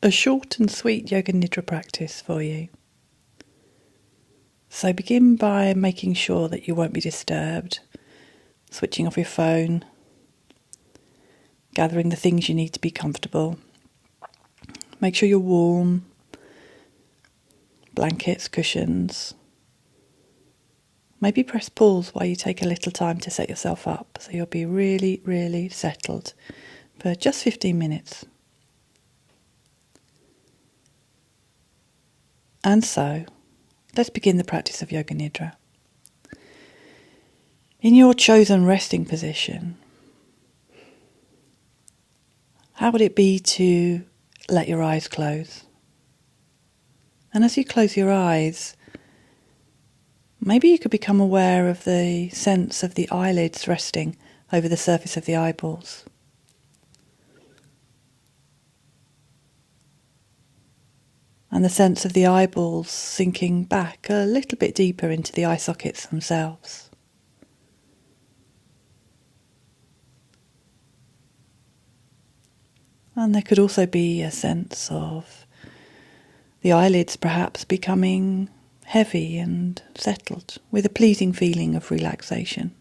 a short and sweet Yoga Nidra practice for you. So begin by making sure that you won't be disturbed, switching off your phone, gathering the things you need to be comfortable. Make sure you're warm, blankets, cushions. Maybe press pause while you take a little time to set yourself up, so you'll be really, really settled for just 15 minutes. And so, let's begin the practice of Yoga Nidra. In your chosen resting position, how would it be to let your eyes close? And as you close your eyes, maybe you could become aware of the sense of the eyelids resting over the surface of the eyeballs. And the sense of the eyeballs sinking back a little bit deeper into the eye sockets themselves. And there could also be a sense of the eyelids perhaps becoming heavy and settled with a pleasing feeling of relaxation.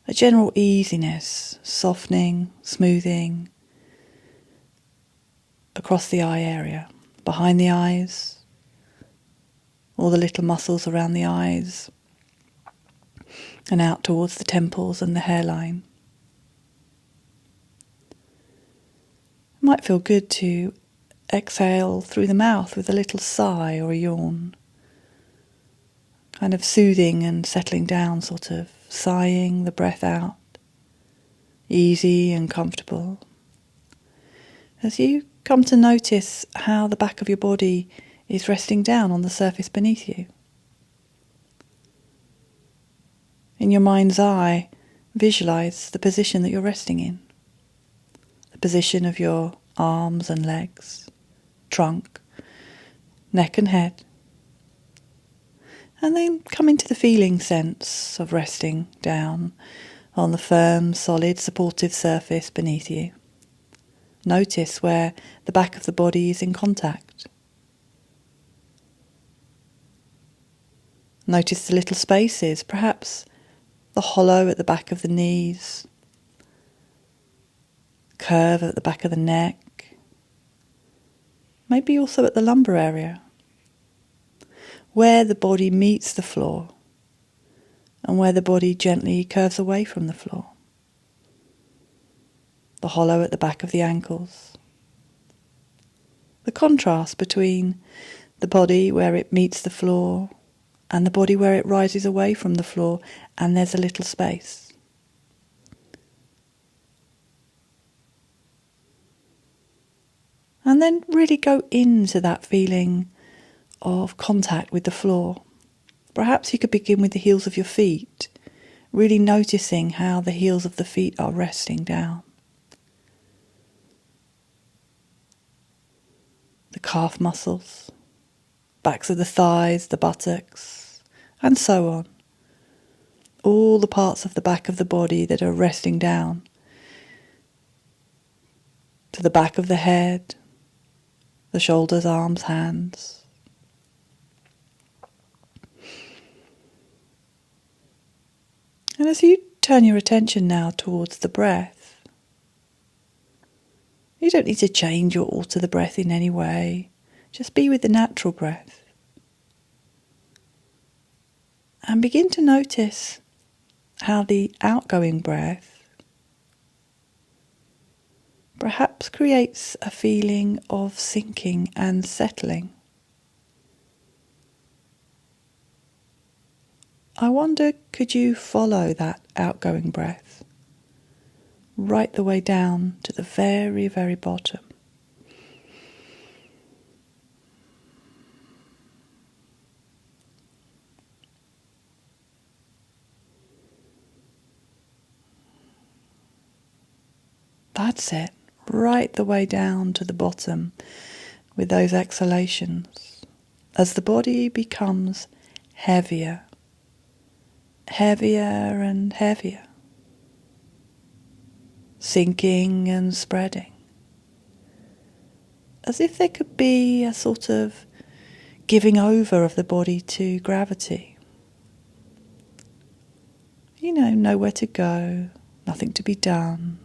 A general easiness, softening, smoothing across the eye area, behind the eyes, all the little muscles around the eyes, and out towards the temples and the hairline. It might feel good to exhale through the mouth with a little sigh or a yawn, kind of soothing and settling down, sort of sighing the breath out, easy and comfortable. As you come to notice how the back of your body is resting down on the surface beneath you. In your mind's eye, visualize the position that you're resting in. The position of your arms and legs, trunk, neck and head. And then come into the feeling sense of resting down on the firm, solid, supportive surface beneath you. Notice where the back of the body is in contact. Notice the little spaces, perhaps the hollow at the back of the knees, curve at the back of the neck, maybe also at the lumbar area, where the body meets the floor and where the body gently curves away from the floor. The hollow at the back of the ankles. The contrast between the body where it meets the floor and the body where it rises away from the floor and there's a little space. And then really go into that feeling of contact with the floor. Perhaps you could begin with the heels of your feet, really noticing how the heels of the feet are resting down. The calf muscles, backs of the thighs, the buttocks, and so on. All the parts of the back of the body that are resting down. To the back of the head, the shoulders, arms, hands. And as you turn your attention now towards the breath, you don't need to change or alter the breath in any way. Just be with the natural breath. And begin to notice how the outgoing breath perhaps creates a feeling of sinking and settling. I wonder, could you follow that outgoing breath right the way down to the very, very bottom? That's it, right the way down to the bottom with those exhalations as the body becomes heavier, heavier and heavier, sinking and spreading. as if there could be a sort of giving over of the body to gravity. Nowhere to go, nothing to be done.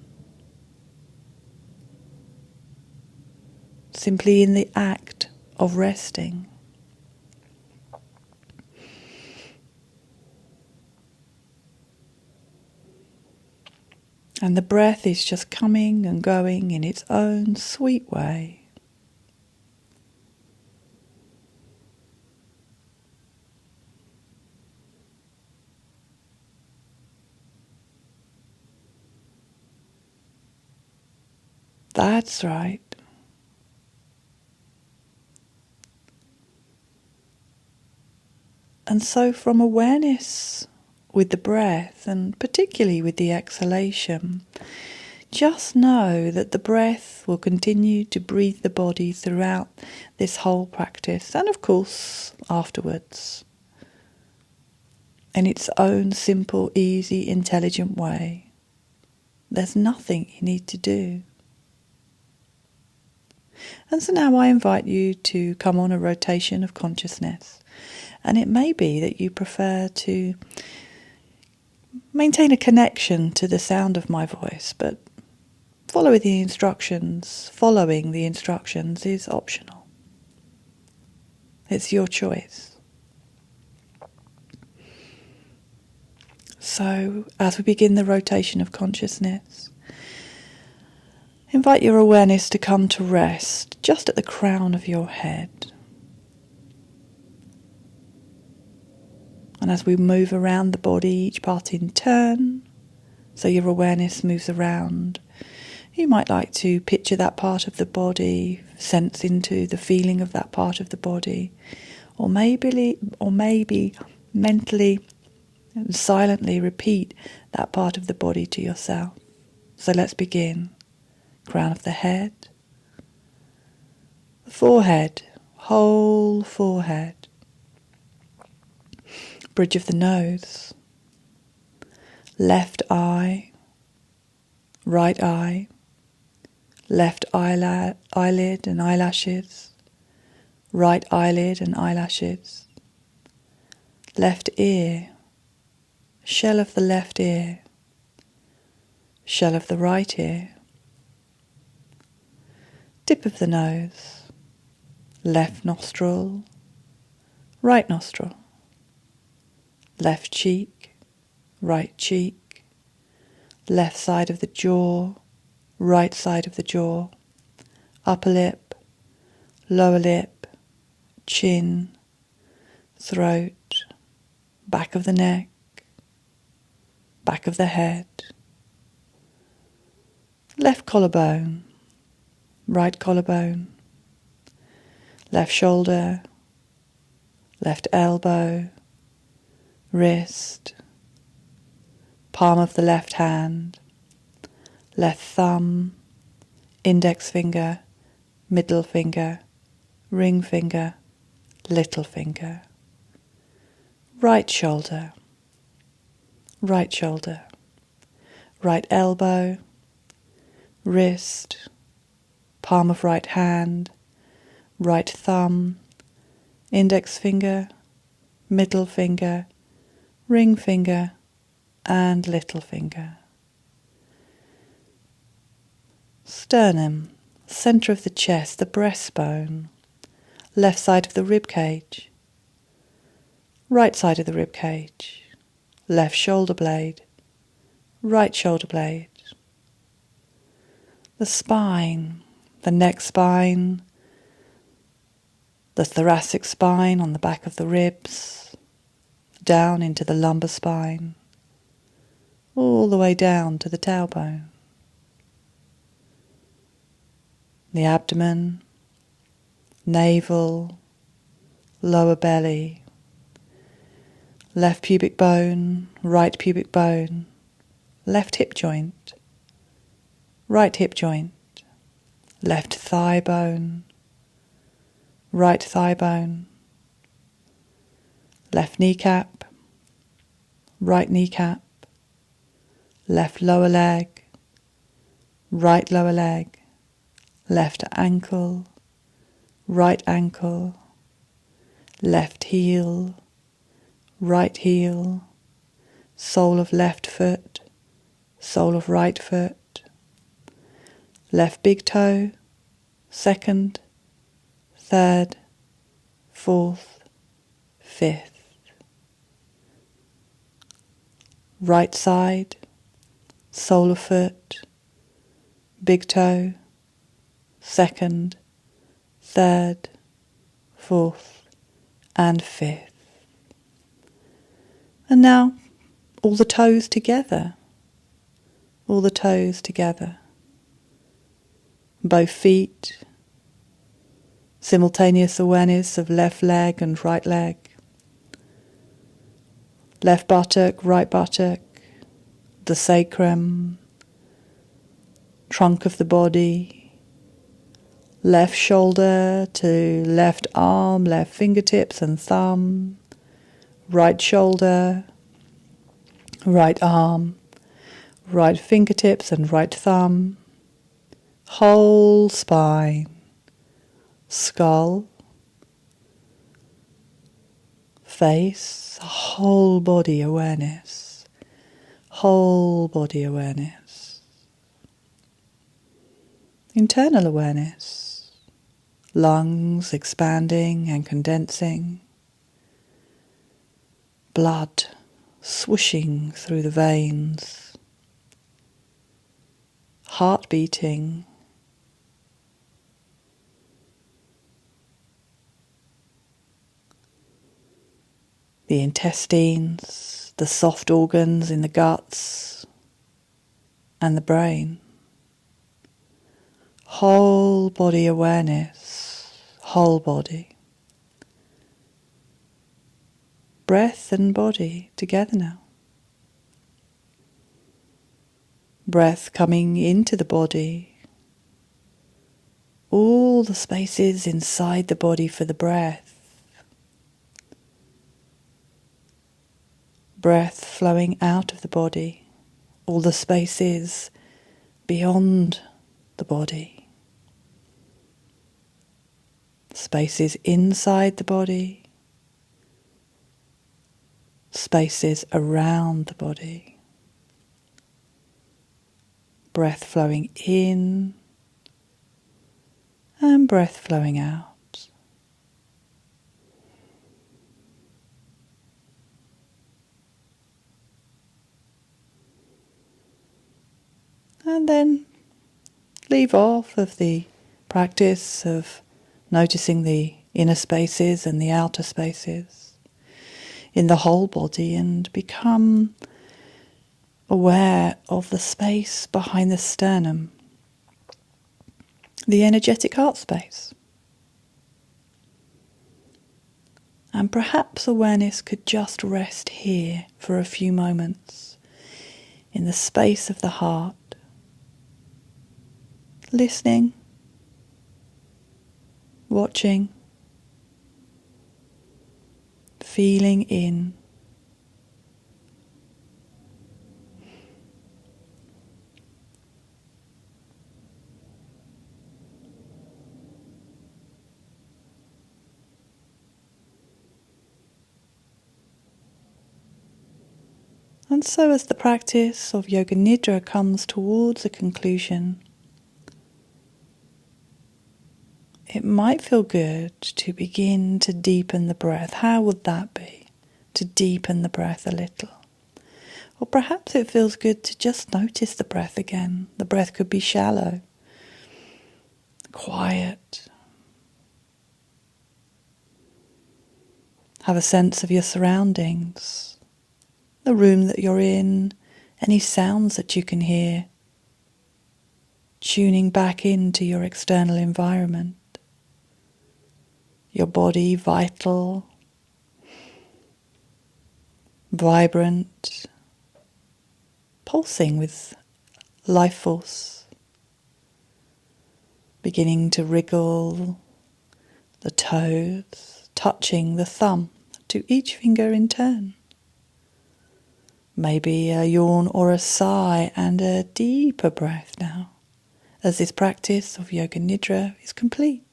Simply in the act of resting. And the breath is just coming and going in its own sweet way. That's right. And so from awareness with the breath, and particularly with the exhalation, just know that the breath will continue to breathe the body throughout this whole practice, and of course afterwards, in its own simple, easy, intelligent way. There's nothing you need to do. And so now I invite you to come on a rotation of consciousness. And it may be that you prefer to maintain a connection to the sound of my voice, but following the instructions is optional. It's your choice. So, as we begin the rotation of consciousness, invite your awareness to come to rest just at the crown of your head. And as we move around the body, each part in turn, so your awareness moves around, you might like to picture that part of the body, sense into the feeling of that part of the body, or maybe mentally and silently repeat that part of the body to yourself. So let's begin. Crown of the head, the forehead, whole forehead, bridge of the nose, left eye, right eye, left eyelid and eyelashes, right eyelid and eyelashes, left ear, shell of the left ear, shell of the right ear, tip of the nose, left nostril, right nostril, left cheek, right cheek, left side of the jaw, right side of the jaw, upper lip, lower lip, chin, throat, back of the neck, back of the head, left collarbone, right collarbone, left shoulder, left elbow, wrist, palm of the left hand, left thumb, index finger, middle finger, ring finger, little finger, right shoulder, right shoulder, right elbow, wrist, palm of right hand, right thumb, index finger, middle finger, ring finger, and little finger. Sternum, center of the chest, the breastbone, left side of the rib cage, right side of the rib cage, left shoulder blade, right shoulder blade. The spine, the neck spine, the thoracic spine on the back of the ribs, down into the lumbar spine, all the way down to the tailbone. The abdomen, navel, lower belly, left pubic bone, right pubic bone, left hip joint, right hip joint, left thigh bone, right thigh bone, left kneecap, right kneecap, left lower leg, right lower leg, left ankle, right ankle, left heel, right heel, sole of left foot, sole of right foot, left big toe, second, third, fourth, fifth. Right side, sole of foot, big toe, second, third, fourth, and fifth. And now all the toes together, all the toes together. Both feet, simultaneous awareness of left leg and right leg, left buttock, right buttock, the sacrum, trunk of the body, left shoulder to left arm, left fingertips and thumb, right shoulder, right arm, right fingertips and right thumb, whole spine, skull, face, whole body awareness, whole body awareness, internal awareness, lungs expanding and condensing, blood swooshing through the veins, heart beating, the intestines, the soft organs in the guts and the brain. Whole body awareness, whole body. Breath and body together now. Breath coming into the body. All the spaces inside the body for the breath. Breath flowing out of the body, all the spaces beyond the body, spaces inside the body, spaces around the body. Breath flowing in and breath flowing out. And then leave off of the practice of noticing the inner spaces and the outer spaces in the whole body and become aware of the space behind the sternum, the energetic heart space. And perhaps awareness could just rest here for a few moments in the space of the heart, listening, watching, feeling in. And so as the practice of Yoga Nidra comes towards a conclusion, it might feel good to begin to deepen the breath. How would that be? To deepen the breath a little. Or perhaps it feels good to just notice the breath again. The breath could be shallow, quiet. Have a sense of your surroundings, the room that you're in, any sounds that you can hear, tuning back into your external environment. Your body vital, vibrant, pulsing with life force, beginning to wriggle the toes, touching the thumb to each finger in turn. Maybe a yawn or a sigh and a deeper breath now, as this practice of Yoga Nidra is complete.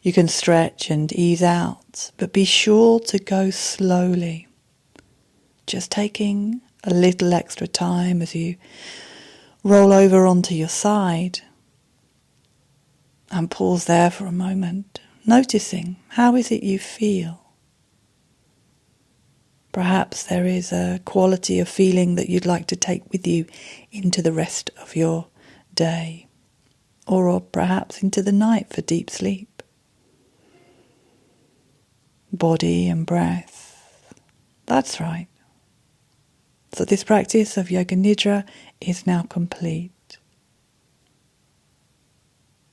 You can stretch and ease out, but be sure to go slowly. Just taking a little extra time as you roll over onto your side. And pause there for a moment, noticing how is it you feel. Perhaps there is a quality of feeling that you'd like to take with you into the rest of your day, or perhaps into the night for deep sleep. Body and breath. That's right. So this practice of Yoga Nidra is now complete.